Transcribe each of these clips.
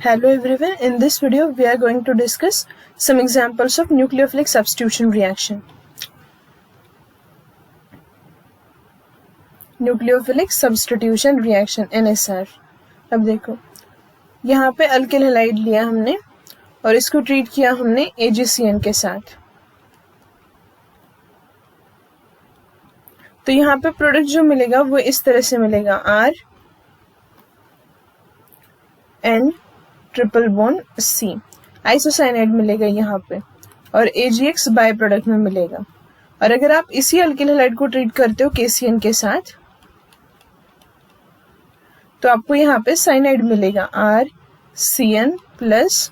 Hello everyone, in this video we are going to discuss some examples of nucleophilic substitution reaction. Nucleophilic substitution reaction NSR. अब देखो यहाँ पे alkyl halide लिया हमने और इसको ट्रीट किया हमने AgCN के साथ। तो यहाँ पे प्रोडक्ट जो मिलेगा वो इस तरह से मिलेगा RN triple bond C isocyanide मिलेगा यहाँ पे और AgX बाय प्रोडक्ट में मिलेगा। और अगर आप इसी अल्किल हैलाइड को ट्रीट करते हो KCN के साथ तो आपको यहाँ पे साइनाइड मिलेगा RCN प्लस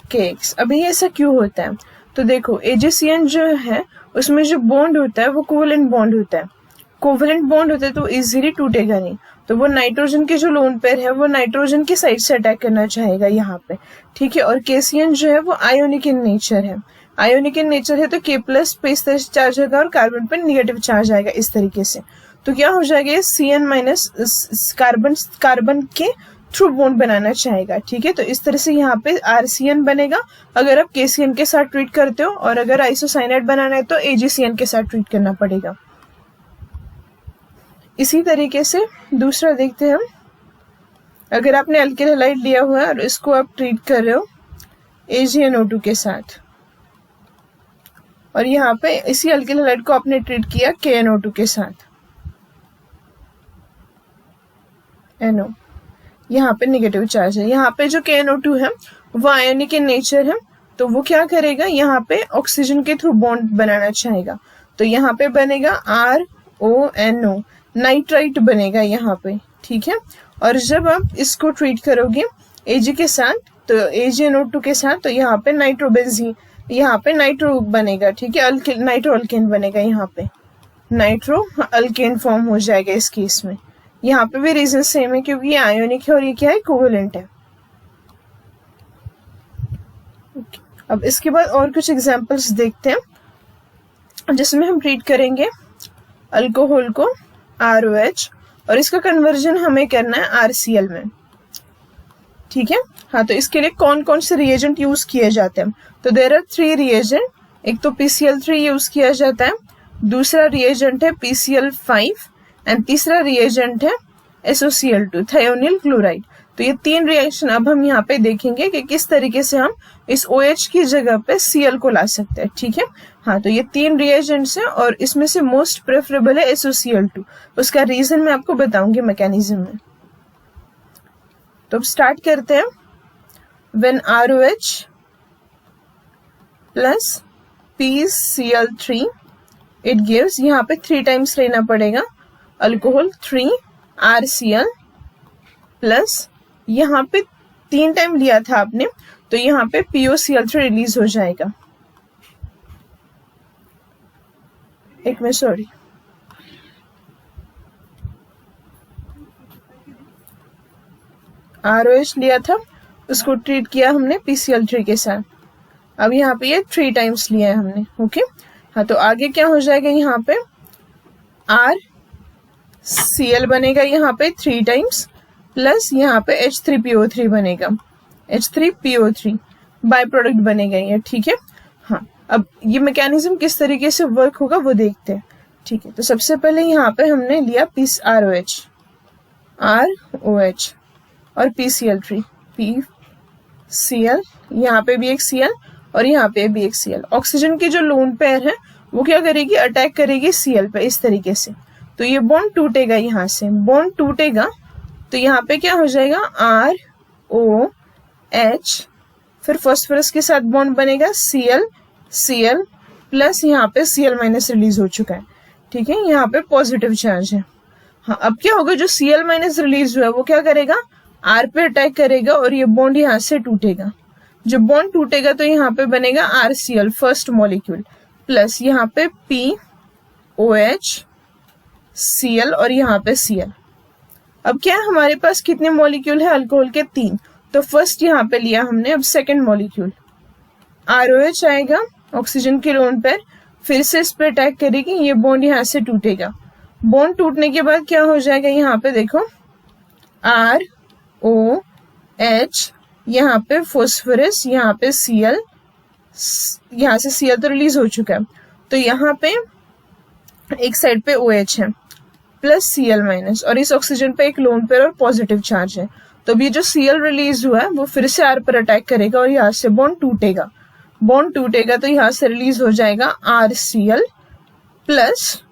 KX। अभी ऐसा क्यों होता है? तो देखो AgCN जो है उसमें जो बॉन्ड होता है वो कोवेलेंट बॉन्ड होता है। कोवेलेंट बॉन्ड होता है तो इजीली टूटेगा नहीं, तो वो नाइट्रोजन के जो लोन पेयर है वो नाइट्रोजन की साइड से अटैक करना चाहेगा यहाँ पे, ठीक है। और KCN जो है वो आयोनिक इन नेचर है। आयोनिक इन नेचर है तो K प्लस पे इस तरह से चार्ज आएगा और कार्बन पे निगेटिव चार्ज आएगा इस तरीके से। तो क्या हो जाएगा, ये CN माइनस कार्बन के थ्रू बॉन्ड बनाना चाहेगा, ठीक है। तो इस तरह से यहाँ पे RCN बनेगा अगर आप KCN के साथ ट्रीट करते हो, और अगर आइसोसाइनाइड बनाना है तो AgCN के साथ ट्रीट करना पड़ेगा। इसी तरीके से दूसरा देखते हैं हम। अगर आपने अल्किल हैलाइड लिया हुआ है और इसको आप ट्रीट कर रहे हो AgNO2 के साथ, और यहाँ पे इसी अल्किल हैलाइड को आपने ट्रीट किया KNO2 के साथ, NO यहाँ पे नेगेटिव चार्ज है। यहाँ पे जो KNO2 है वो आयोनिक इन नेचर है, तो वो क्या करेगा, यहाँ पे ऑक्सीजन के थ्रू बॉन्ड बनाना चाहेगा। तो यहाँ पे बनेगा RONO, नाइट्राइट बनेगा यहाँ पे, ठीक है। और जब आप इसको ट्रीट करोगे Ag के साथ, तो AgNO2 के साथ, तो यहाँ पे नाइट्रोबेंजीन, यहाँ पे नाइट्रो बनेगा, ठीक है। नाइट्रो अल्केन बनेगा, यहाँ पे नाइट्रो अल्केन फॉर्म हो जाएगा इस केस में। यहाँ पे भी रीजन सेम है क्योंकि ये आयोनिक है और ये क्या है, कोवेलेंट है। अब इसके बाद और कुछ एग्जांपल्स देखते हैं जिसमें हम ट्रीट करेंगे अल्कोहल को ROH और इसका कन्वर्जन हमें करना है RCl में, ठीक है। हाँ, तो इसके लिए कौन कौन से रिएजेंट यूज किए जाते हैं? तो देयर आर 3 रिएजेंट। एक तो PCl3 यूज किया जाता है, दूसरा रिएजेंट है PCl5 एंड तीसरा रिएजेंट है SOCl2 थायोनिल क्लोराइड। तो ये 3 रिएक्शन अब हम यहाँ पे देखेंगे कि किस तरीके से हम इस OH की जगह पे Cl को ला सकते हैं, ठीक है। हाँ, तो ये 3 रिएजेंट्स हैं और इसमें से मोस्ट प्रेफरेबल है SOCl2। उसका रीजन मैं आपको बताऊंगी मैकेनिज्म में। तो अब स्टार्ट करते हैं। When ROH plus PCl3 it gives, यहाँ पे 3 टाइम्स लेना पड़ेगा अल्कोहल 3 RCl प्लस यहाँ पे 3 टाइम लिया था आपने, तो यहाँ पे POCl3 रिलीज हो जाएगा। एक मिनट, सॉरी, ROH लिया था, उसको ट्रीट किया हमने PCl3 के साथ। अब यहाँ पे ये 3 टाइम्स लिया है हमने, ओके। हाँ, तो आगे क्या हो जाएगा, यहाँ पे RCl बनेगा यहाँ पे 3 टाइम्स प्लस यहाँ पे H3PO3 बनेगा, H3PO3 बाय प्रोडक्ट बनेगा ये, ठीक है। हाँ, अब ये मैकेनिज्म किस तरीके से वर्क होगा वो देखते हैं, ठीक है। तो सबसे पहले यहाँ पे हमने लिया ROH और PCl3 PCl, यहाँ पे भी एक Cl और यहाँ पे भी एक Cl। ऑक्सीजन की जो लोन पेयर है वो क्या करेगी, अटैक करेगी Cl पे इस तरीके से। तो ये बॉन्ड टूटेगा, यहाँ से बॉन्ड टूटेगा तो यहाँ पे क्या हो जाएगा ROH, फिर फास्फोरस के साथ बॉन्ड बनेगा Cl प्लस यहाँ पे Cl माइनस रिलीज हो चुका है, ठीक है। यहाँ पे पॉजिटिव चार्ज है। हाँ, अब क्या होगा, जो Cl माइनस रिलीज हुआ है वो क्या करेगा, R पे अटैक करेगा और ये बॉन्ड यहाँ से टूटेगा। जब बॉन्ड टूटेगा तो यहाँ पे बनेगा RCl फर्स्ट मॉलिक्यूल प्लस यहाँ पे POH Cl और यहाँ पे Cl। अब क्या है, हमारे पास कितने मॉलिक्यूल है अल्कोहल के, 3। तो फर्स्ट यहाँ पे लिया हमने, अब सेकंड मॉलिक्यूल ROH आएगा ऑक्सीजन के लोन पर, फिर से इस पे अटैक करेगी, ये बॉन्ड यहाँ से टूटेगा। बॉन्ड टूटने के बाद क्या हो जाएगा, यहाँ पे देखो ROH यहाँ पे फॉस्फोरस, यहाँ पे Cl, यहाँ से Cl तो रिलीज हो चुका है, तो यहाँ पे एक साइड पे OH है प्लस Cl माइनस, और इस ऑक्सीजन पे एक लोन पेयर और पॉजिटिव चार्ज है। तो अभी जो Cl रिलीज हुआ है वो फिर से R पर अटैक करेगा और यहाँ से बॉन्ड टूटेगा। बॉन्ड टूटेगा तो यहाँ से रिलीज हो जाएगा RCl प्लस,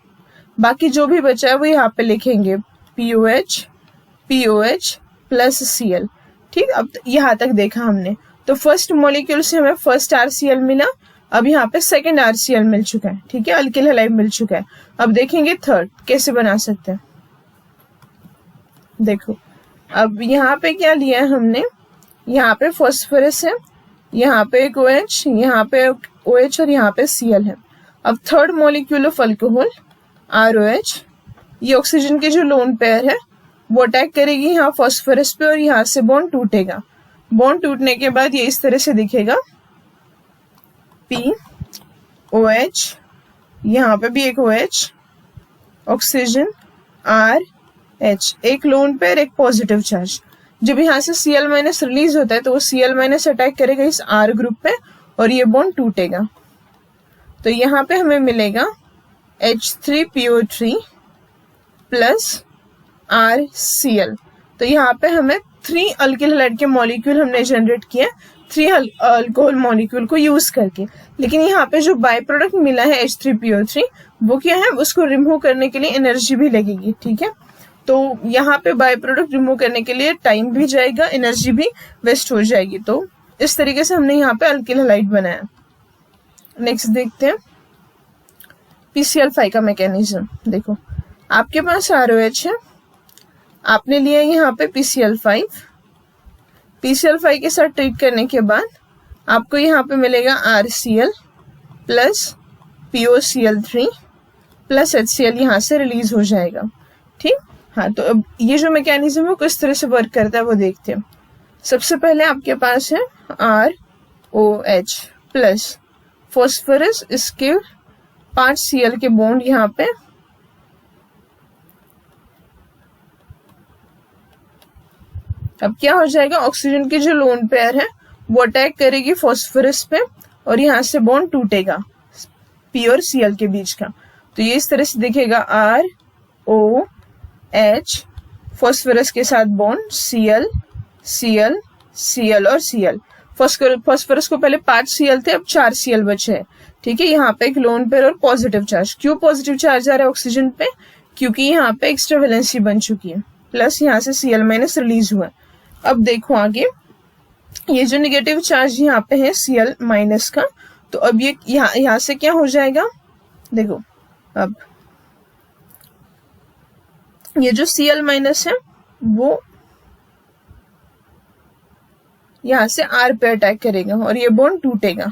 बाकी जो भी बचा है वो यहाँ पे लिखेंगे POH, POH प्लस Cl। ठीक, अब यहाँ तक देखा हमने। तो फर्स्ट मॉलिक्यूल से हमें फर्स्ट RCl मिला, अब यहाँ पे सेकंड RCl मिल चुका है। ठीक है, अल्किल हैलाइड मिल चुका है। अब देखेंगे थर्ड कैसे बना सकते हैं। देखो, अब यहाँ पे क्या लिया है हमने, यहाँ पे फॉस्फोरस है, यहाँ पे एक OH, यहाँ पे OH और यहाँ पे Cl है। अब third molecule of alcohol ROH, ये ऑक्सीजन के जो लोन पेयर है वो अटैक करेगी यहाँ फॉस्फोरस पे और यहाँ से बॉन्ड टूटेगा। बॉन्ड टूटने के बाद ये इस तरह से दिखेगा POH, यहाँ पे भी एक OH, ऑक्सीजन RH, एक लोन पेयर एक पॉजिटिव चार्ज। जब यहाँ से Cl माइनस रिलीज होता है तो वो Cl माइनस अटैक करेगा इस R ग्रुप पे और ये बॉन्ड टूटेगा। तो यहाँ पे हमें मिलेगा H3PO3 प्लस RCl। तो यहाँ पे हमें 3 अल्किल हैलाइड के मॉलिक्यूल हमने जनरेट किए 3 अल्कोहल मॉलिक्यूल को यूज करके। लेकिन यहाँ पे जो बाय प्रोडक्ट मिला है H3PO3 वो क्या है, उसको रिमूव करने के लिए एनर्जी भी लगेगी। ठीक है, तो यहाँ पे बाय प्रोडक्ट रिमूव करने के लिए टाइम भी जाएगा, एनर्जी भी वेस्ट हो जाएगी। तो इस तरीके से हमने यहाँ पे अल्किल हैलाइड बनाया। नेक्स्ट देखते हैं PCl5 का मैकेनिज्म। देखो, आपके पास ROH है, आपने लिया यहाँ पे PCl5। PCl5 के साथ ट्रीट करने के बाद आपको यहाँ पे मिलेगा RCl plus POCl3 plus HCl, यहाँ से रिलीज हो जाएगा। ठीक, हाँ, तो अब ये जो मैकेनिज्म है किस तरह से वर्क करता है वो देखते हैं। सबसे पहले आपके पास है ROH प्लस फॉस्फोरस, इसके 5 Cl के बॉन्ड यहाँ पे, अब क्या हो जाएगा, ऑक्सीजन की जो लोन पेयर है वो अटैक करेगी फॉस्फोरस पे और यहाँ से बॉन्ड टूटेगा P और Cl के बीच का। तो ये इस तरह से दिखेगा ROH, फॉस्फोरस के साथ बॉन्ड Cl, Cl, Cl और Cl। फॉस्फोरस को पहले 5 Cl थे, अब 4 Cl बचे हैं। ठीक है, यहाँ पे एक लोन पेयर और पॉजिटिव चार्ज। क्यों पॉजिटिव चार्ज आ रहा है ऑक्सीजन पे, क्योंकि यहाँ पे एक्स्ट्रा वैलेंसी बन चुकी है, प्लस यहाँ से Cl माइनस रिलीज हुआ है। अब देखो आगे, ये जो नेगेटिव चार्ज यहाँ पे है Cl माइनस का, तो अब ये यहाँ से क्या हो जाएगा, देखो अब ये जो Cl माइनस है वो यहाँ से R पे अटैक करेगा और ये बॉन्ड टूटेगा।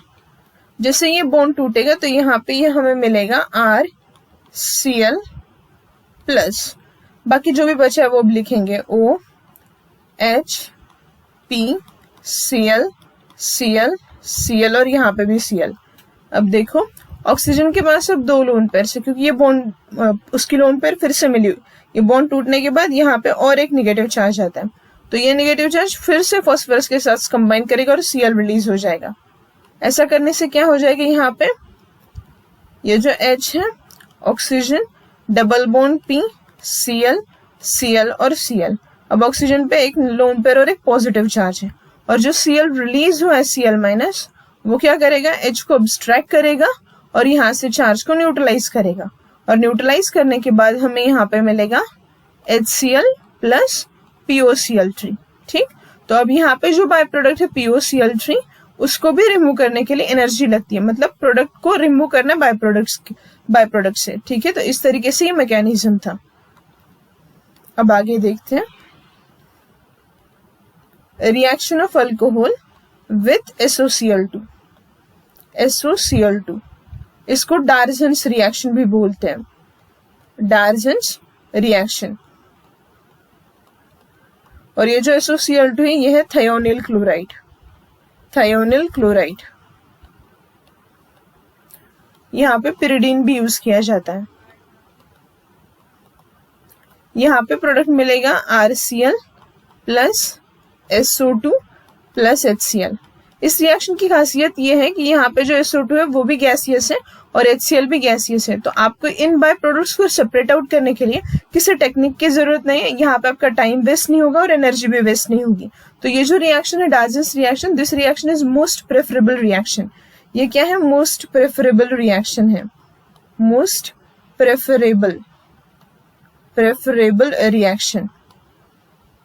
जैसे ये बॉन्ड टूटेगा तो यहाँ पे ये हमें मिलेगा RCl प्लस, बाकी जो भी बचा है वो अब लिखेंगे OH, P, Cl, Cl, Cl और यहाँ पे भी Cl। अब देखो, ऑक्सीजन के पास अब 2 लोन पेयर से, क्योंकि ये बॉन्ड उसकी लोन पेयर फिर से मिली हुई, ये बॉन्ड टूटने के बाद यहाँ पे और एक नेगेटिव चार्ज आता है, तो ये नेगेटिव चार्ज फिर से फॉस्फोरस के साथ कंबाइन करेगा और Cl रिलीज हो जाएगा। ऐसा करने से क्या हो जाएगा, यहाँ पे ये जो H है, oxygen, double bond P, Cl, Cl और Cl। अब ऑक्सीजन पे एक लोन पेयर और एक पॉजिटिव चार्ज है, और जो Cl रिलीज हुआ है Cl माइनस, वो क्या करेगा, H को अब्स्ट्रैक्ट करेगा और यहाँ से चार्ज को न्यूट्रलाइज करेगा, और न्यूट्रलाइज करने के बाद हमें यहाँ पे मिलेगा HCl प्लस POCl3। ठीक, तो अब यहाँ पे जो बाय प्रोडक्ट है POCl3, उसको भी रिमूव करने के लिए एनर्जी लगती है, मतलब प्रोडक्ट को रिमूव करना बाय प्रोडक्ट से। ठीक है, तो इस तरीके से ये मैकेनिज्म था। अब आगे देखते हैं, reaction of alcohol with SOCl2। SOCl2, इसको डार्जन्स रिएक्शन भी बोलते हैं, डार्जन्स रिएक्शन। और ये जो SOCl2 है ये है थायोनिल क्लोराइड, थायोनिल क्लोराइड। यहाँ पे पिरिडीन भी यूज किया जाता है। यहाँ पे प्रोडक्ट मिलेगा RCl plus SO2 plus HCl। इस रिएक्शन की खासियत ये है कि यहाँ पे जो SO2 है वो भी गैसियस है और HCl भी गैसियस है। तो आपको इन बाय प्रोडक्ट्स को सेपरेट आउट करने के लिए किसी टेक्निक की जरूरत नहीं है। यहाँ पे आपका टाइम वेस्ट नहीं होगा और एनर्जी भी वेस्ट नहीं होगी। तो ये जो रिएक्शन है digest reaction, this reaction is most preferable reaction. ये क्या है? मोस्ट प्रेफरेबल रिएक्शन है, मोस्ट प्रेफरेबल रिएक्शन।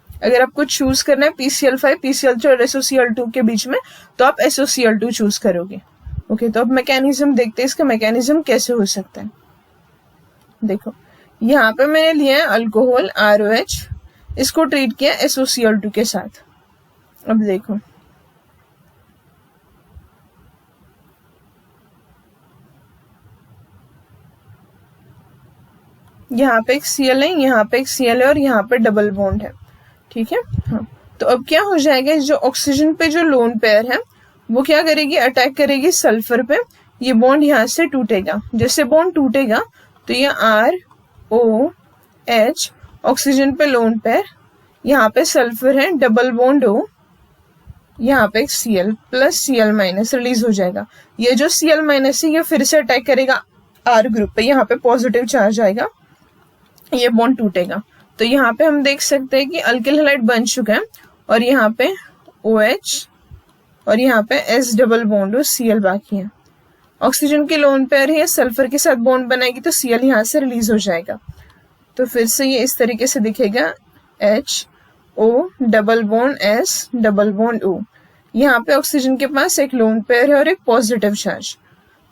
अगर आपको चूज करना है PCl5, PCl3 और SOCl2 के बीच में, तो आप SOCl2 चूज करोगे। ओके, तो अब मैकेनिज्म देखते हैं, इसका मैकेनिज्म कैसे हो सकता है। देखो, यहाँ पे मैंने लिया है अल्कोहल ROH, इसको ट्रीट किया SOCl2 के साथ। अब देखो, यहाँ पे एक Cl है, यहाँ पे एक Cl है और यहाँ पे डबल बॉन्ड है। ठीक है, हाँ। तो अब क्या हो जाएगा, जो ऑक्सीजन पे जो लोन पेयर है वो क्या करेगी, अटैक करेगी सल्फर पे। ये बॉन्ड यहाँ से टूटेगा। जैसे बॉन्ड टूटेगा तो ये ROH ऑक्सीजन पे लोन पेयर, यहाँ पे सल्फर है, डबल बॉन्ड O, यहाँ पे एक Cl plus Cl minus release हो जाएगा। ये जो Cl माइनस है ये फिर से अटैक करेगा R ग्रुप पे, यहाँ पे पॉजिटिव चार्ज आएगा, ये बॉन्ड टूटेगा। तो यहाँ पे हम देख सकते हैं कि अल्किल हैलाइड बन चुका है और यहाँ पे OH और यहाँ पे S डबल बॉन्ड और Cl बाकी है। ऑक्सीजन की लोन पेयर है, सल्फर के साथ बॉन्ड बनाएगी तो Cl यहाँ से रिलीज हो जाएगा। तो फिर से ये इस तरीके से दिखेगा, HO double bond S double bond O। यहाँ पे ऑक्सीजन के पास एक लोन पेयर है और एक पॉजिटिव चार्ज,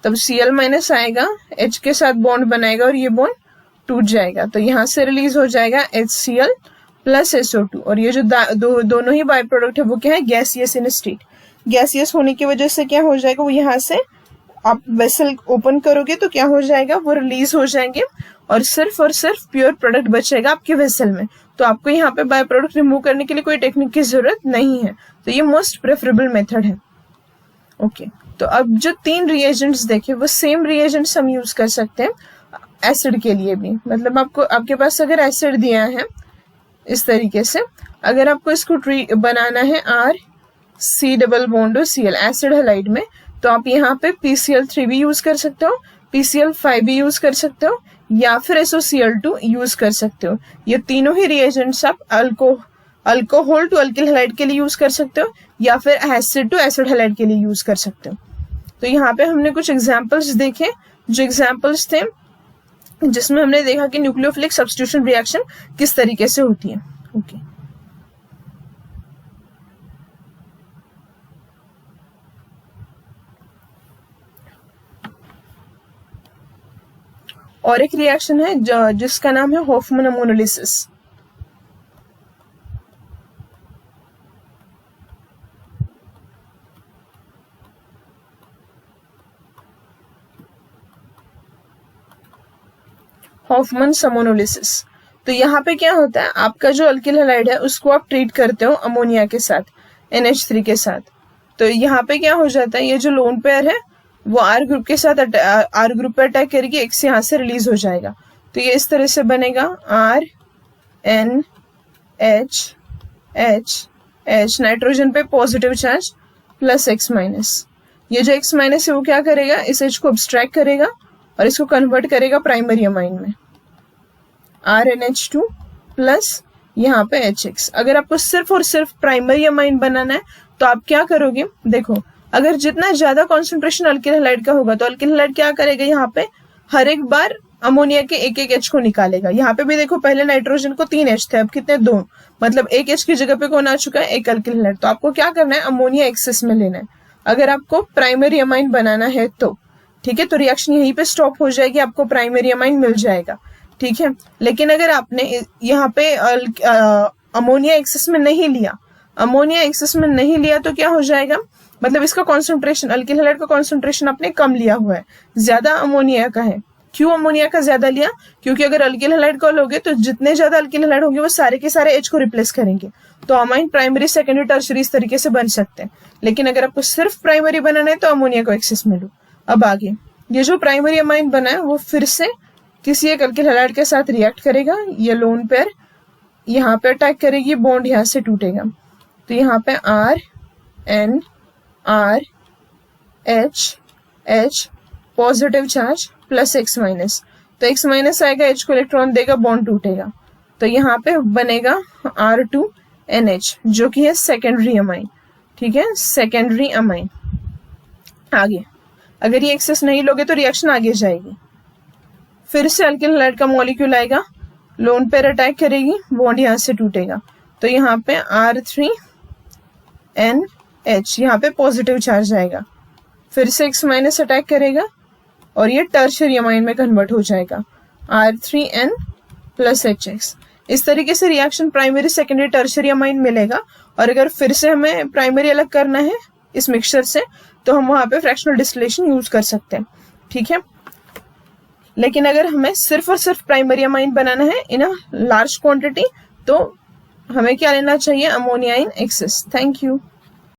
तब Cl माइनस आएगा, H के साथ बॉन्ड बनाएगा और ये बॉन्ड टूट जाएगा। तो यहाँ से रिलीज हो जाएगा HCl प्लस SO2। और ये जो दोनों ही बाय प्रोडक्ट है वो क्या है, गैसियस इन स्टेट। गैसियस होने की वजह से क्या हो जाएगा, वो यहाँ से आप वेसल ओपन करोगे तो क्या हो जाएगा, वो रिलीज हो जाएंगे और सिर्फ प्योर प्रोडक्ट बचेगा आपके वेसल में। तो आपको यहाँ पे बाय प्रोडक्ट रिमूव करने के लिए कोई टेक्निक की जरूरत नहीं है। तो ये मोस्ट प्रेफरेबल मेथड है। ओके, तो अब जो 3 रिएजेंट्स देखे वो सेम रिएजेंट्स हम यूज कर सकते हैं एसिड के लिए भी। मतलब आपके पास अगर एसिड दिया है इस तरीके से, अगर आपको इसको बनाना है RC डबल बॉन्ड और Cl एसिड हैलाइड में, तो आप यहाँ पे PCl3 भी यूज कर सकते हो, PCl5 भी यूज कर सकते हो, या फिर SOCl2 यूज कर सकते हो। ये तीनों ही रिएजेंट्स आप अल्कोहल टू अल्किल हैलाइड के लिए यूज कर सकते हो या फिर एसिड टू एसिड हैलाइड के लिए यूज कर सकते हो। तो यहाँ पे हमने कुछ एग्जाम्पल्स देखे, जो एग्जाम्पल्स थे जिसमें हमने देखा कि न्यूक्लियोफिलिक सब्स्टिट्यूशन रिएक्शन किस तरीके से होती है। ओके, और एक रिएक्शन है जिसका नाम है हॉफमैन अमोनोलिसिस। Hoffmann ammonolysis. तो यहाँ पे क्या होता है, आपका जो अल्किल हैलाइड है उसको आप ट्रीट करते हो अमोनिया के साथ, NH3 के साथ। तो यहाँ पे क्या हो जाता है, ये जो लोन पेयर है वो R ग्रुप के साथ R ग्रुप पे अटैक करके एक से यहाँ से रिलीज हो जाएगा। तो ये इस तरह से बनेगा RNH नाइट्रोजन पे positive charge plus X minus. ये जो X माइनस है वो क्या करेगा, इस H को अब्स्ट्रैक्ट करेगा और इसको कन्वर्ट करेगा प्राइमरी अमाइन में, RNH2 प्लस यहाँ पे HX। अगर आपको सिर्फ और सिर्फ प्राइमरी अमाइन बनाना है तो आप क्या करोगे, देखो अगर जितना ज्यादा कॉन्सेंट्रेशन अल्किल हैलाइड का होगा तो अल्किल हैलाइड क्या करेगा, यहाँ पे हर एक बार अमोनिया के एक H को निकालेगा। यहाँ पे भी देखो पहले नाइट्रोजन को 3 H थे, अब कितने 2, मतलब एक H की जगह पे कौन आ चुका है, एक अल्किल हैलाइड। तो आपको क्या करना है, अमोनिया एक्सेस में लेना है अगर आपको प्राइमरी अमाइन बनाना है तो। ठीक है, तो रिएक्शन यहीं पे स्टॉप हो जाएगी, आपको प्राइमरी अमाइन मिल जाएगा। ठीक है, लेकिन अगर आपने यहाँ पे अमोनिया एक्सेस में नहीं लिया, तो क्या हो जाएगा, मतलब इसका कॉन्सेंट्रेशन, अल्किल हैलाइड का कॉन्सेंट्रेशन आपने कम लिया हुआ है, ज्यादा अमोनिया का है। क्यों अमोनिया का ज्यादा लिया, क्योंकि अगर अल्किल हैलाइड का लोगे तो जितने ज्यादा अल्किल हैलाइड होंगे वो सारे के सारे H को रिप्लेस करेंगे, तो अमाइन प्राइमरी सेकेंडरी टर्शरी इस तरीके से बन सकते हैं। लेकिन अगर आपको सिर्फ प्राइमरी बनाना है तो अमोनिया को एक्सेस में लो। अब आगे ये जो प्राइमरी अमाइन बना है वो फिर से किसी एक अल्किल हैलाइड के साथ रिएक्ट करेगा, ये लोन पेयर यहाँ पे अटैक करेगी, बॉन्ड यहाँ से टूटेगा, तो यहाँ पे N R H H positive charge plus X minus, तो X माइनस आएगा, H को इलेक्ट्रॉन देगा, बॉन्ड टूटेगा, तो यहाँ पे बनेगा R2NH जो कि है सेकेंडरी अमाइन। ठीक है, सेकेंडरी अमाइन। आगे अगर ये एक्सेस नहीं लोगे तो रिएक्शन आगे जाएगी। फिर से अल्किल हैलाइड का मॉलिक्यूल आएगा, लोन पेयर अटैक करेगी, बॉन्ड यहाँ से टूटेगा, तो यहाँ पे R3NH यहाँ पे पॉजिटिव चार्ज आएगा, फिर से X माइनस अटैक करेगा और ये टर्शियरी अमाइन में कन्वर्ट हो जाएगा, R3N प्लस HX। इस तरीके से reaction primary secondary tertiary amine मिलेगा। और अगर फिर से हमें प्राइमरी अलग करना है इस मिक्सचर से तो हम वहां पे फ्रैक्शनल डिस्टिलेशन यूज कर सकते हैं। ठीक है, लेकिन अगर हमें सिर्फ और सिर्फ प्राइमरी अमाइन बनाना है इन अ लार्ज क्वांटिटी तो हमें क्या लेना चाहिए, ammonia in excess. Thank you.